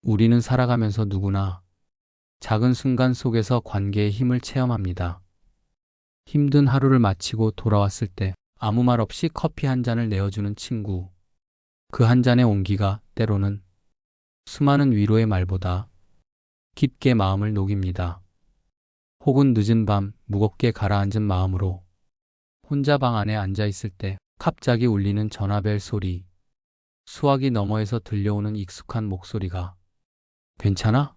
우리는 살아가면서 누구나 작은 순간 속에서 관계의 힘을 체험합니다. 힘든 하루를 마치고 돌아왔을 때 아무 말 없이 커피 한 잔을 내어주는 친구. 그 한 잔의 온기가 때로는 수많은 위로의 말보다 깊게 마음을 녹입니다. 혹은 늦은 밤 무겁게 가라앉은 마음으로 혼자 방 안에 앉아 있을 때 갑자기 울리는 전화벨 소리, 수화기 너머에서 들려오는 익숙한 목소리가 괜찮아?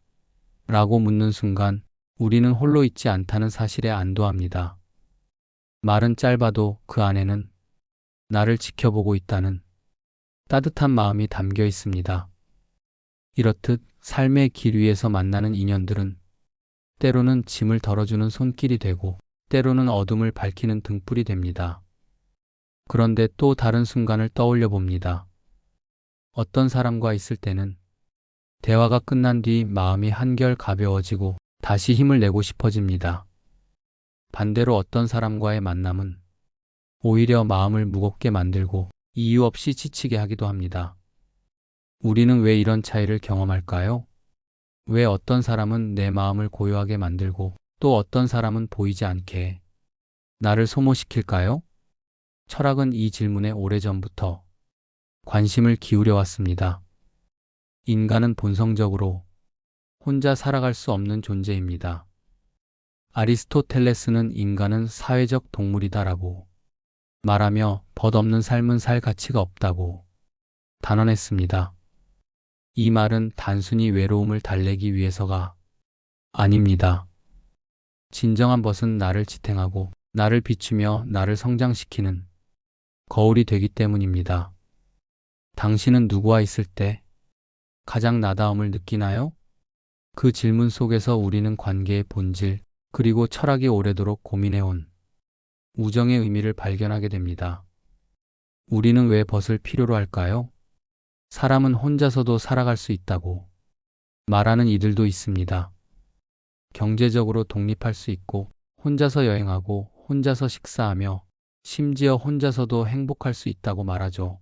라고 묻는 순간 우리는 홀로 있지 않다는 사실에 안도합니다. 말은 짧아도 그 안에는 나를 지켜보고 있다는 따뜻한 마음이 담겨 있습니다. 이렇듯 삶의 길 위에서 만나는 인연들은 때로는 짐을 덜어주는 손길이 되고 때로는 어둠을 밝히는 등불이 됩니다. 그런데 또 다른 순간을 떠올려 봅니다. 어떤 사람과 있을 때는 대화가 끝난 뒤 마음이 한결 가벼워지고 다시 힘을 내고 싶어집니다. 반대로 어떤 사람과의 만남은 오히려 마음을 무겁게 만들고 이유 없이 지치게 하기도 합니다. 우리는 왜 이런 차이를 경험할까요? 왜 어떤 사람은 내 마음을 고요하게 만들고 또 어떤 사람은 보이지 않게 나를 소모시킬까요? 철학은 이 질문에 오래전부터 관심을 기울여 왔습니다. 인간은 본성적으로 혼자 살아갈 수 없는 존재입니다. 아리스토텔레스는 인간은 사회적 동물이다라고 말하며 벗없는 삶은 살 가치가 없다고 단언했습니다. 이 말은 단순히 외로움을 달래기 위해서가 아닙니다. 진정한 벗은 나를 지탱하고 나를 비추며 나를 성장시키는 거울이 되기 때문입니다. 당신은 누구와 있을 때 가장 나다움을 느끼나요? 그 질문 속에서 우리는 관계의 본질, 그리고 철학이 오래도록 고민해온 우정의 의미를 발견하게 됩니다. 우리는 왜 벗을 필요로 할까요? 사람은 혼자서도 살아갈 수 있다고 말하는 이들도 있습니다. 경제적으로 독립할 수 있고, 혼자서 여행하고, 혼자서 식사하며, 심지어 혼자서도 행복할 수 있다고 말하죠.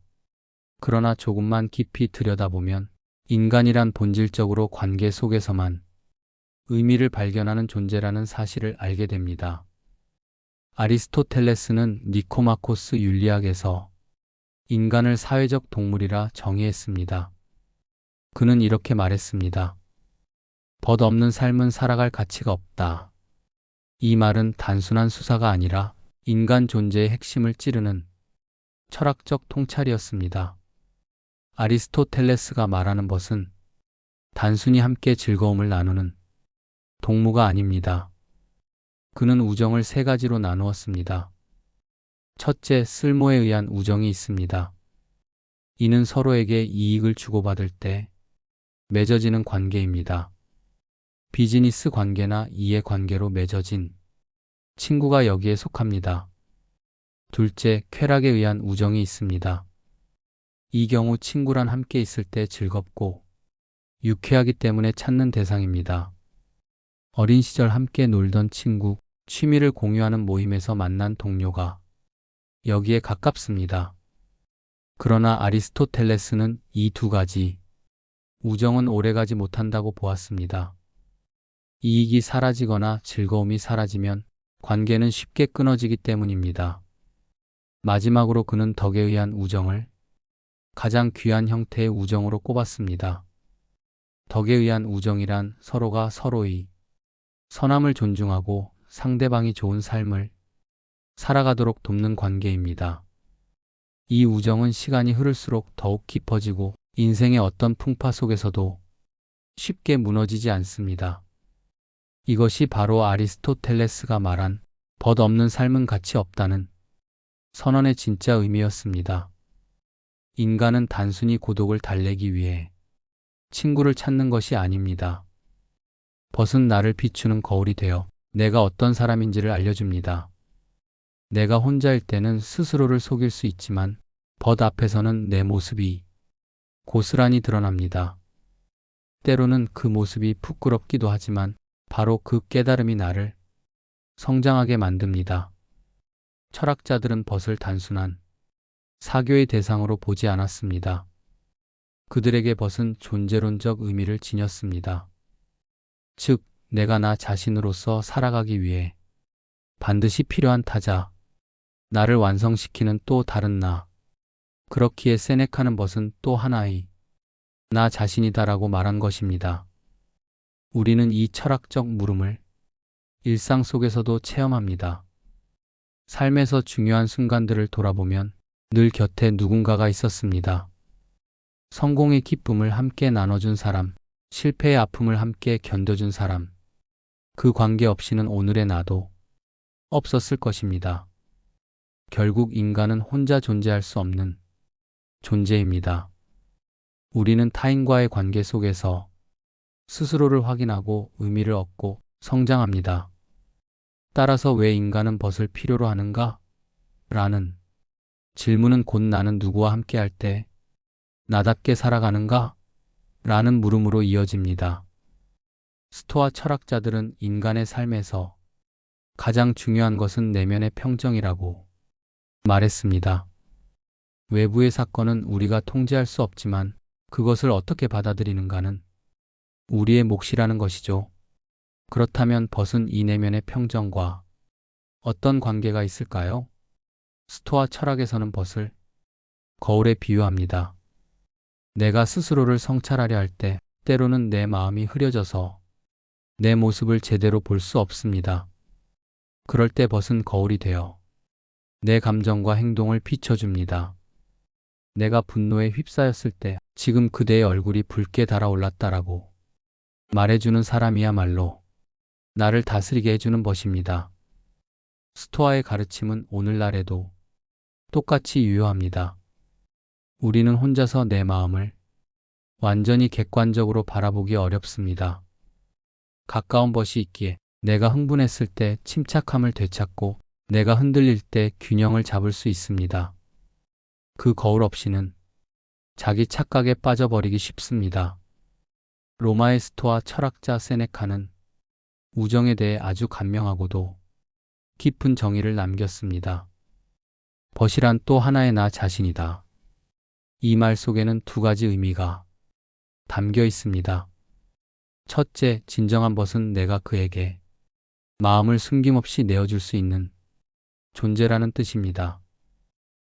그러나 조금만 깊이 들여다보면 인간이란 본질적으로 관계 속에서만 의미를 발견하는 존재라는 사실을 알게 됩니다. 아리스토텔레스는 니코마코스 윤리학에서 인간을 사회적 동물이라 정의했습니다. 그는 이렇게 말했습니다. 벗 없는 삶은 살아갈 가치가 없다. 이 말은 단순한 수사가 아니라 인간 존재의 핵심을 찌르는 철학적 통찰이었습니다. 아리스토텔레스가 말하는 벗은 단순히 함께 즐거움을 나누는 동무가 아닙니다. 그는 우정을 세 가지로 나누었습니다. 첫째, 쓸모에 의한 우정이 있습니다. 이는 서로에게 이익을 주고받을 때 맺어지는 관계입니다. 비즈니스 관계나 이해 관계로 맺어진 친구가 여기에 속합니다. 둘째, 쾌락에 의한 우정이 있습니다. 이 경우 친구란 함께 있을 때 즐겁고 유쾌하기 때문에 찾는 대상입니다. 어린 시절 함께 놀던 친구, 취미를 공유하는 모임에서 만난 동료가 여기에 가깝습니다. 그러나 아리스토텔레스는 이 두 가지 우정은 오래가지 못한다고 보았습니다. 이익이 사라지거나 즐거움이 사라지면 관계는 쉽게 끊어지기 때문입니다. 마지막으로 그는 덕에 의한 우정을 가장 귀한 형태의 우정으로 꼽았습니다. 덕에 의한 우정이란 서로가 서로의 선함을 존중하고 상대방이 좋은 삶을 살아가도록 돕는 관계입니다. 이 우정은 시간이 흐를수록 더욱 깊어지고 인생의 어떤 풍파 속에서도 쉽게 무너지지 않습니다. 이것이 바로 아리스토텔레스가 말한 벗 없는 삶은 가치 없다는 선언의 진짜 의미였습니다. 인간은 단순히 고독을 달래기 위해 친구를 찾는 것이 아닙니다. 벗은 나를 비추는 거울이 되어 내가 어떤 사람인지를 알려줍니다. 내가 혼자일 때는 스스로를 속일 수 있지만 벗 앞에서는 내 모습이 고스란히 드러납니다. 때로는 그 모습이 부끄럽기도 하지만 바로 그 깨달음이 나를 성장하게 만듭니다. 철학자들은 벗을 단순한 사교의 대상으로 보지 않았습니다. 그들에게 벗은 존재론적 의미를 지녔습니다. 즉, 내가 나 자신으로서 살아가기 위해 반드시 필요한 타자, 나를 완성시키는 또 다른 나. 그렇기에 세네카는 벗은 또 하나의 나 자신이다라고 말한 것입니다. 우리는 이 철학적 물음을 일상 속에서도 체험합니다. 삶에서 중요한 순간들을 돌아보면 늘 곁에 누군가가 있었습니다. 성공의 기쁨을 함께 나눠준 사람, 실패의 아픔을 함께 견뎌준 사람, 그 관계 없이는 오늘의 나도 없었을 것입니다. 결국 인간은 혼자 존재할 수 없는 존재입니다. 우리는 타인과의 관계 속에서 스스로를 확인하고 의미를 얻고 성장합니다. 따라서 왜 인간은 벗을 필요로 하는가? 라는 질문은 곧 나는 누구와 함께할 때 나답게 살아가는가? 라는 물음으로 이어집니다. 스토아 철학자들은 인간의 삶에서 가장 중요한 것은 내면의 평정이라고 말했습니다. 외부의 사건은 우리가 통제할 수 없지만 그것을 어떻게 받아들이는가는 우리의 몫이라는 것이죠. 그렇다면 벗은 이 내면의 평정과 어떤 관계가 있을까요? 스토아 철학에서는 벗을 거울에 비유합니다. 내가 스스로를 성찰하려 할 때 때로는 내 마음이 흐려져서 내 모습을 제대로 볼 수 없습니다. 그럴 때 벗은 거울이 되어 내 감정과 행동을 비춰줍니다. 내가 분노에 휩싸였을 때 지금 그대의 얼굴이 붉게 달아올랐다라고 말해주는 사람이야말로 나를 다스리게 해주는 것입니다. 스토아의 가르침은 오늘날에도 똑같이 유효합니다. 우리는 혼자서 내 마음을 완전히 객관적으로 바라보기 어렵습니다. 가까운 벗이 있기에 내가 흥분했을 때 침착함을 되찾고 내가 흔들릴 때 균형을 잡을 수 있습니다. 그 거울 없이는 자기 착각에 빠져버리기 쉽습니다. 로마의 스토아 철학자 세네카는 우정에 대해 아주 간명하고도 깊은 정의를 남겼습니다. 벗이란 또 하나의 나 자신이다. 이 말 속에는 두 가지 의미가 담겨 있습니다. 첫째, 진정한 벗은 내가 그에게 마음을 숨김없이 내어줄 수 있는 존재라는 뜻입니다.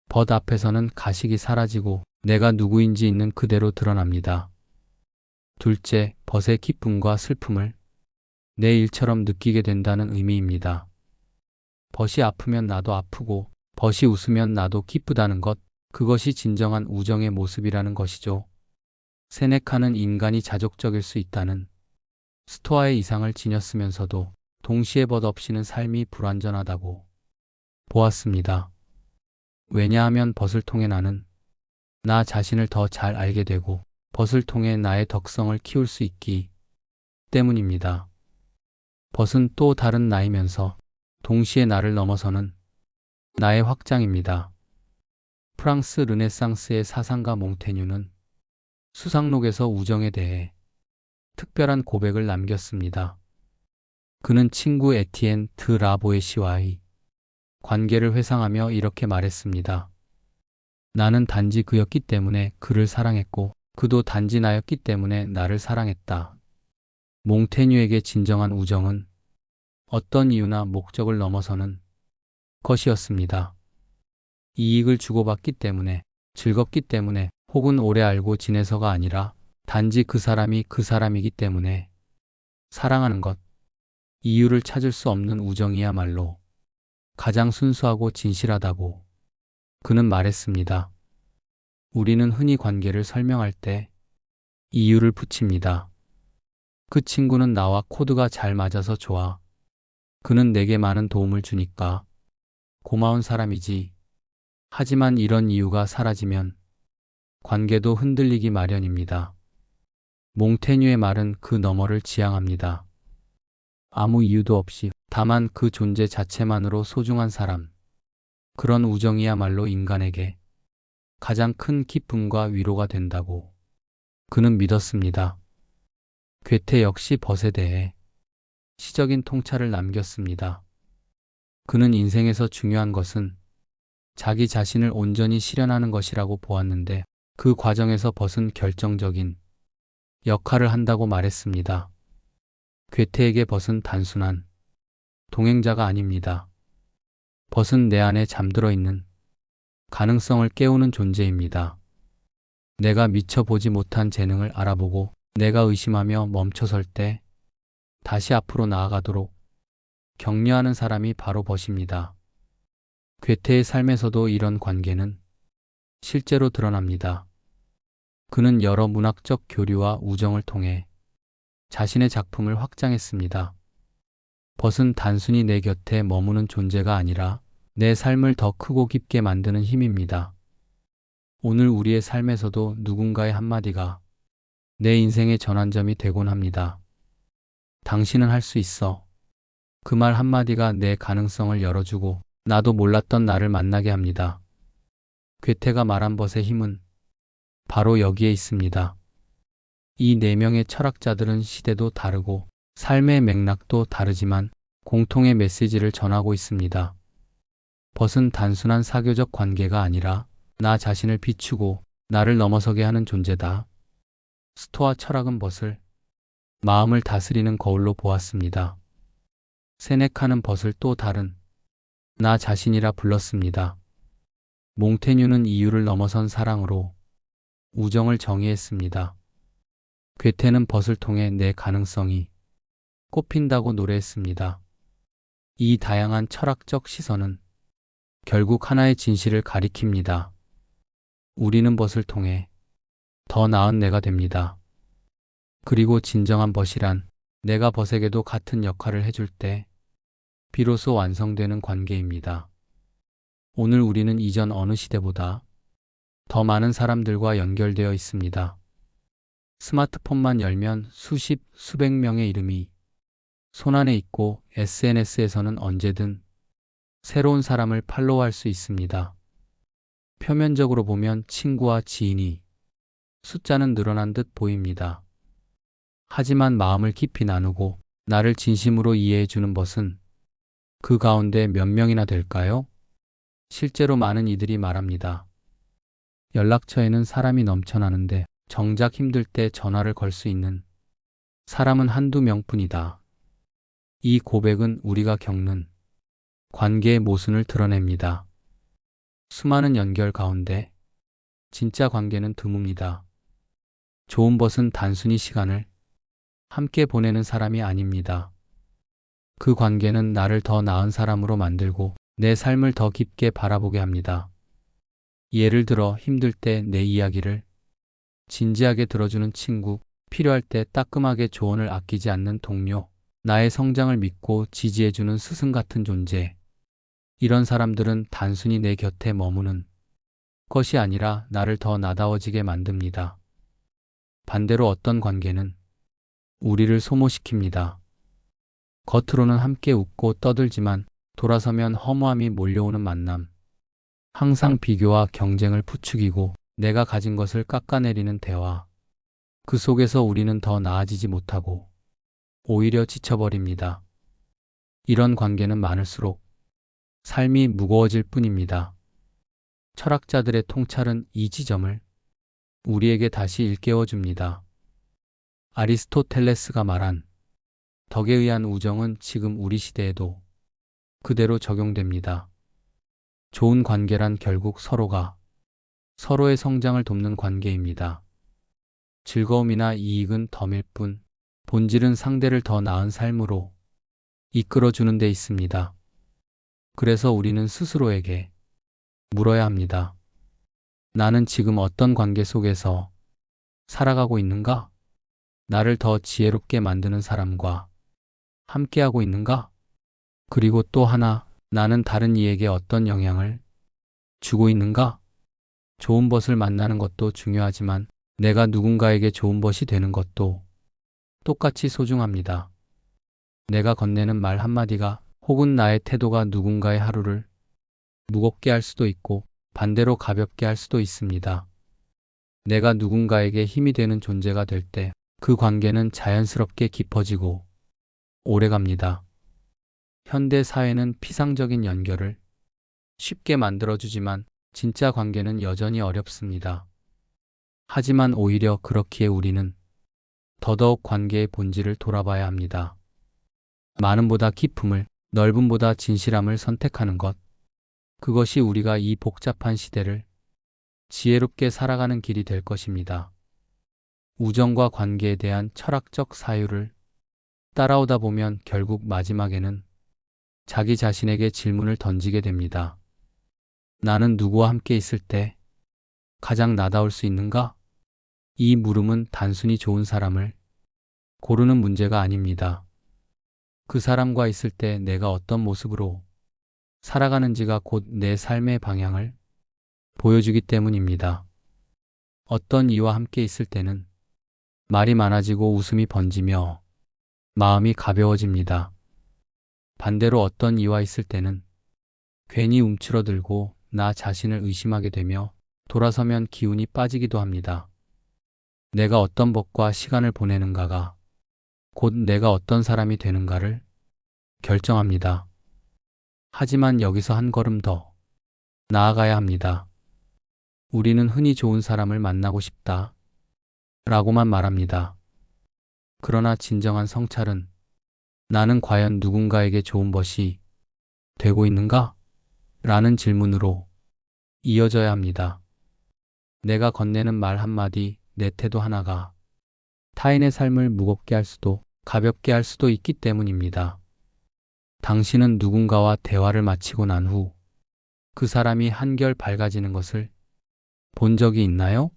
벗 앞에서는 가식이 사라지고 내가 누구인지 있는 그대로 드러납니다. 둘째, 벗의 기쁨과 슬픔을 내 일처럼 느끼게 된다는 의미입니다. 벗이 아프면 나도 아프고 벗이 웃으면 나도 기쁘다는 것, 그것이 진정한 우정의 모습이라는 것이죠. 세네카는 인간이 자족적일 수 있다는 스토아의 이상을 지녔으면서도 동시에 벗 없이는 삶이 불완전하다고 보았습니다. 왜냐하면 벗을 통해 나는 나 자신을 더 잘 알게 되고 벗을 통해 나의 덕성을 키울 수 있기 때문입니다. 벗은 또 다른 나이면서 동시에 나를 넘어서는 나의 확장입니다. 프랑스 르네상스의 사상가 몽테뉴는 수상록에서 우정에 대해 특별한 고백을 남겼습니다. 그는 친구 에티엔 드 라보에시와의 관계를 회상하며 이렇게 말했습니다. 나는 단지 그였기 때문에 그를 사랑했고 그도 단지 나였기 때문에 나를 사랑했다. 몽테뉴에게 진정한 우정은 어떤 이유나 목적을 넘어서는 것이었습니다. 이익을 주고받기 때문에, 즐겁기 때문에, 혹은 오래 알고 지내서가 아니라 단지 그 사람이 그 사람이기 때문에 사랑하는 것, 이유를 찾을 수 없는 우정이야말로 가장 순수하고 진실하다고 그는 말했습니다. 우리는 흔히 관계를 설명할 때 이유를 붙입니다. 그 친구는 나와 코드가 잘 맞아서 좋아. 그는 내게 많은 도움을 주니까 고마운 사람이지. 하지만 이런 이유가 사라지면 관계도 흔들리기 마련입니다. 몽테뉴의 말은 그 너머를 지향합니다. 아무 이유도 없이 다만 그 존재 자체만으로 소중한 사람. 그런 우정이야말로 인간에게 가장 큰 기쁨과 위로가 된다고 그는 믿었습니다. 괴테 역시 벗에 대해 시적인 통찰을 남겼습니다. 그는 인생에서 중요한 것은 자기 자신을 온전히 실현하는 것이라고 보았는데 그 과정에서 벗은 결정적인 역할을 한다고 말했습니다. 괴테에게 벗은 단순한 동행자가 아닙니다. 벗은 내 안에 잠들어 있는 가능성을 깨우는 존재입니다. 내가 미처 보지 못한 재능을 알아보고 내가 의심하며 멈춰설 때 다시 앞으로 나아가도록 격려하는 사람이 바로 벗입니다. 괴테의 삶에서도 이런 관계는 실제로 드러납니다. 그는 여러 문학적 교류와 우정을 통해 자신의 작품을 확장했습니다. 벗은 단순히 내 곁에 머무는 존재가 아니라 내 삶을 더 크고 깊게 만드는 힘입니다. 오늘 우리의 삶에서도 누군가의 한마디가 내 인생의 전환점이 되곤 합니다. 당신은 할 수 있어. 그 말 한마디가 내 가능성을 열어주고 나도 몰랐던 나를 만나게 합니다. 괴테가 말한 벗의 힘은 바로 여기에 있습니다. 이 네 명의 철학자들은 시대도 다르고 삶의 맥락도 다르지만 공통의 메시지를 전하고 있습니다. 벗은 단순한 사교적 관계가 아니라 나 자신을 비추고 나를 넘어서게 하는 존재다. 스토아 철학은 벗을 마음을 다스리는 거울로 보았습니다. 세네카는 벗을 또 다른 나 자신이라 불렀습니다. 몽테뉴는 이유를 넘어선 사랑으로 우정을 정의했습니다. 괴테는 벗을 통해 내 가능성이 꽃핀다고 노래했습니다. 이 다양한 철학적 시선은 결국 하나의 진실을 가리킵니다. 우리는 벗을 통해 더 나은 내가 됩니다. 그리고 진정한 벗이란 내가 벗에게도 같은 역할을 해줄 때 비로소 완성되는 관계입니다. 오늘 우리는 이전 어느 시대보다 더 많은 사람들과 연결되어 있습니다. 스마트폰만 열면 수십, 수백 명의 이름이 손안에 있고 SNS에서는 언제든 새로운 사람을 팔로우할 수 있습니다. 표면적으로 보면 친구와 지인이 숫자는 늘어난 듯 보입니다. 하지만 마음을 깊이 나누고 나를 진심으로 이해해 주는 벗은 그 가운데 몇 명이나 될까요? 실제로 많은 이들이 말합니다. 연락처에는 사람이 넘쳐나는데 정작 힘들 때 전화를 걸 수 있는 사람은 한두 명뿐이다. 이 고백은 우리가 겪는 관계의 모순을 드러냅니다. 수많은 연결 가운데 진짜 관계는 드뭅니다. 좋은 벗은 단순히 시간을 함께 보내는 사람이 아닙니다. 그 관계는 나를 더 나은 사람으로 만들고 내 삶을 더 깊게 바라보게 합니다. 예를 들어 힘들 때 내 이야기를 진지하게 들어주는 친구, 필요할 때 따끔하게 조언을 아끼지 않는 동료, 나의 성장을 믿고 지지해주는 스승 같은 존재. 이런 사람들은 단순히 내 곁에 머무는 것이 아니라 나를 더 나다워지게 만듭니다. 반대로 어떤 관계는 우리를 소모시킵니다. 겉으로는 함께 웃고 떠들지만 돌아서면 허무함이 몰려오는 만남. 항상 비교와 경쟁을 부추기고 내가 가진 것을 깎아내리는 대화. 그 속에서 우리는 더 나아지지 못하고 오히려 지쳐버립니다. 이런 관계는 많을수록 삶이 무거워질 뿐입니다. 철학자들의 통찰은 이 지점을 우리에게 다시 일깨워 줍니다. 아리스토텔레스가 말한 덕에 의한 우정은 지금 우리 시대에도 그대로 적용됩니다. 좋은 관계란 결국 서로가 서로의 성장을 돕는 관계입니다. 즐거움이나 이익은 덤일 뿐 본질은 상대를 더 나은 삶으로 이끌어주는 데 있습니다. 그래서 우리는 스스로에게 물어야 합니다. 나는 지금 어떤 관계 속에서 살아가고 있는가? 나를 더 지혜롭게 만드는 사람과 함께하고 있는가? 그리고 또 하나, 나는 다른 이에게 어떤 영향을 주고 있는가? 좋은 벗을 만나는 것도 중요하지만 내가 누군가에게 좋은 벗이 되는 것도 똑같이 소중합니다. 내가 건네는 말 한마디가 혹은 나의 태도가 누군가의 하루를 무겁게 할 수도 있고 반대로 가볍게 할 수도 있습니다. 내가 누군가에게 힘이 되는 존재가 될 때 그 관계는 자연스럽게 깊어지고 오래갑니다. 현대 사회는 피상적인 연결을 쉽게 만들어주지만 진짜 관계는 여전히 어렵습니다. 하지만 오히려 그렇기에 우리는 더더욱 관계의 본질을 돌아봐야 합니다. 많음보다 깊음을, 넓음보다 진실함을 선택하는 것. 그것이 우리가 이 복잡한 시대를 지혜롭게 살아가는 길이 될 것입니다. 우정과 관계에 대한 철학적 사유를 따라오다 보면 결국 마지막에는 자기 자신에게 질문을 던지게 됩니다. 나는 누구와 함께 있을 때 가장 나다울 수 있는가? 이 물음은 단순히 좋은 사람을 고르는 문제가 아닙니다. 그 사람과 있을 때 내가 어떤 모습으로 살아가는지가 곧 내 삶의 방향을 보여주기 때문입니다. 어떤 이와 함께 있을 때는 말이 많아지고 웃음이 번지며 마음이 가벼워집니다. 반대로 어떤 이와 있을 때는 괜히 움츠러들고 나 자신을 의심하게 되며 돌아서면 기운이 빠지기도 합니다. 내가 어떤 법과 시간을 보내는가가 곧 내가 어떤 사람이 되는가를 결정합니다. 하지만 여기서 한 걸음 더 나아가야 합니다. 우리는 흔히 좋은 사람을 만나고 싶다 라고만 말합니다. 그러나 진정한 성찰은 나는 과연 누군가에게 좋은 것이 되고 있는가? 라는 질문으로 이어져야 합니다. 내가 건네는 말 한마디, 내 태도 하나가 타인의 삶을 무겁게 할 수도 가볍게 할 수도 있기 때문입니다. 당신은 누군가와 대화를 마치고 난 후 그 사람이 한결 밝아지는 것을 본 적이 있나요?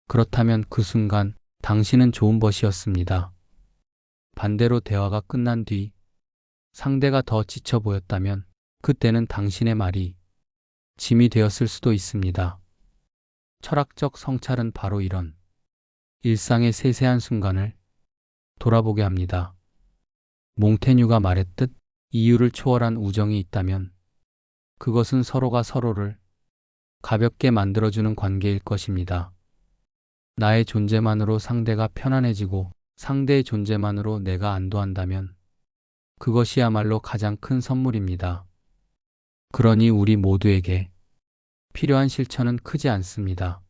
그렇다면 그 순간 당신은 좋은 벗이었습니다. 반대로 대화가 끝난 뒤 상대가 더 지쳐 보였다면 그때는 당신의 말이 짐이 되었을 수도 있습니다. 철학적 성찰은 바로 이런 일상의 세세한 순간을 돌아보게 합니다. 몽테뉴가 말했듯 이유를 초월한 우정이 있다면 그것은 서로가 서로를 가볍게 만들어주는 관계일 것입니다. 나의 존재만으로 상대가 편안해지고 상대의 존재만으로 내가 안도한다면 그것이야말로 가장 큰 선물입니다. 그러니 우리 모두에게 필요한 실천은 크지 않습니다.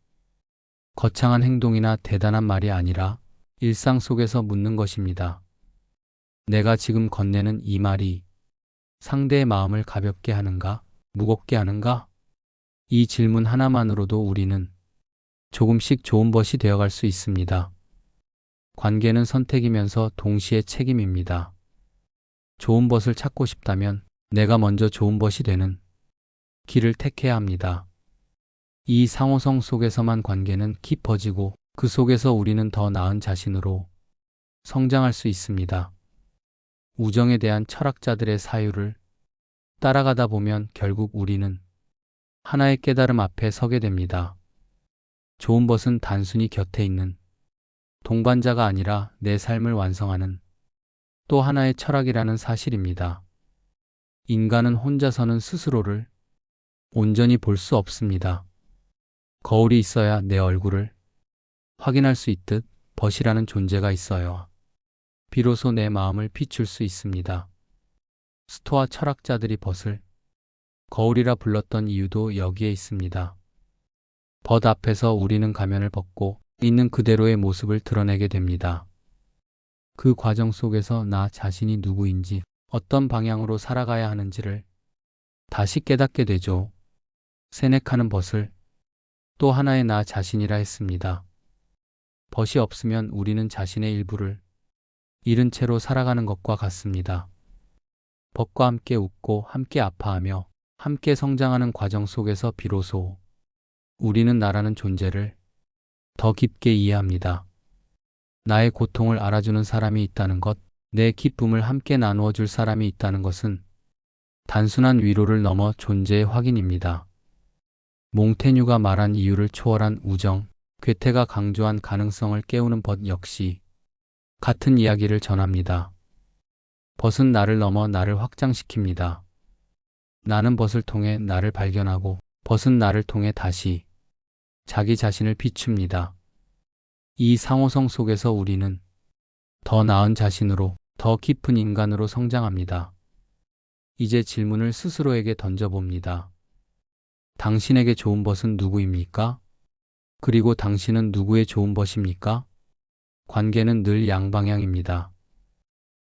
거창한 행동이나 대단한 말이 아니라 일상 속에서 묻는 것입니다. 내가 지금 건네는 이 말이 상대의 마음을 가볍게 하는가? 무겁게 하는가? 이 질문 하나만으로도 우리는 조금씩 좋은 벗이 되어갈 수 있습니다. 관계는 선택이면서 동시에 책임입니다. 좋은 벗을 찾고 싶다면 내가 먼저 좋은 벗이 되는 길을 택해야 합니다. 이 상호성 속에서만 관계는 깊어지고 그 속에서 우리는 더 나은 자신으로 성장할 수 있습니다. 우정에 대한 철학자들의 사유를 따라가다 보면 결국 우리는 하나의 깨달음 앞에 서게 됩니다. 좋은 벗은 단순히 곁에 있는 동반자가 아니라 내 삶을 완성하는 또 하나의 철학이라는 사실입니다. 인간은 혼자서는 스스로를 온전히 볼 수 없습니다. 거울이 있어야 내 얼굴을 확인할 수 있듯 벗이라는 존재가 있어요. 비로소 내 마음을 비출 수 있습니다. 스토아 철학자들이 벗을 거울이라 불렀던 이유도 여기에 있습니다. 벗 앞에서 우리는 가면을 벗고 있는 그대로의 모습을 드러내게 됩니다. 그 과정 속에서 나 자신이 누구인지 어떤 방향으로 살아가야 하는지를 다시 깨닫게 되죠. 세네카는 벗을 또 하나의 나 자신이라 했습니다. 벗이 없으면 우리는 자신의 일부를 잃은 채로 살아가는 것과 같습니다. 벗과 함께 웃고 함께 아파하며 함께 성장하는 과정 속에서 비로소 우리는 나라는 존재를 더 깊게 이해합니다. 나의 고통을 알아주는 사람이 있다는 것, 내 기쁨을 함께 나누어 줄 사람이 있다는 것은 단순한 위로를 넘어 존재의 확인입니다. 몽테뉴가 말한 이유를 초월한 우정, 괴테가 강조한 가능성을 깨우는 벗 역시 같은 이야기를 전합니다. 벗은 나를 넘어 나를 확장시킵니다. 나는 벗을 통해 나를 발견하고 벗은 나를 통해 다시 자기 자신을 비춥니다. 이 상호성 속에서 우리는 더 나은 자신으로 더 깊은 인간으로 성장합니다. 이제 질문을 스스로에게 던져봅니다. 당신에게 좋은 벗은 누구입니까? 그리고 당신은 누구의 좋은 벗입니까? 관계는 늘 양방향입니다.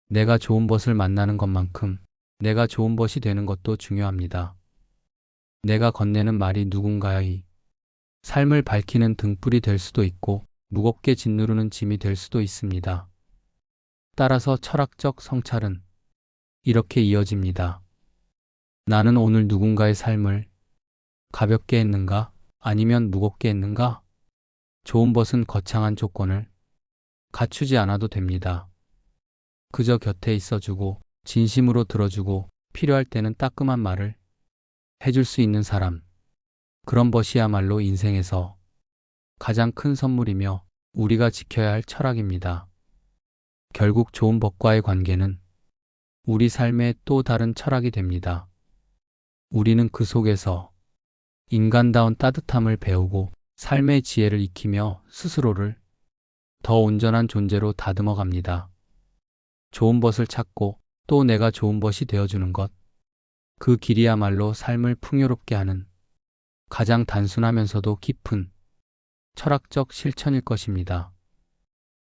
내가 좋은 벗을 만나는 것만큼 내가 좋은 벗이 되는 것도 중요합니다. 내가 건네는 말이 누군가의 삶을 밝히는 등불이 될 수도 있고 무겁게 짓누르는 짐이 될 수도 있습니다. 따라서 철학적 성찰은 이렇게 이어집니다. 나는 오늘 누군가의 삶을 가볍게 했는가? 아니면 무겁게 했는가? 좋은 벗은 거창한 조건을 갖추지 않아도 됩니다. 그저 곁에 있어주고 진심으로 들어주고 필요할 때는 따끔한 말을 해줄 수 있는 사람. 그런 벗이야말로 인생에서 가장 큰 선물이며 우리가 지켜야 할 철학입니다. 결국 좋은 벗과의 관계는 우리 삶의 또 다른 철학이 됩니다. 우리는 그 속에서 인간다운 따뜻함을 배우고 삶의 지혜를 익히며 스스로를 더 온전한 존재로 다듬어 갑니다. 좋은 벗을 찾고 또 내가 좋은 벗이 되어주는 것. 그 길이야말로 삶을 풍요롭게 하는 가장 단순하면서도 깊은 철학적 실천일 것입니다.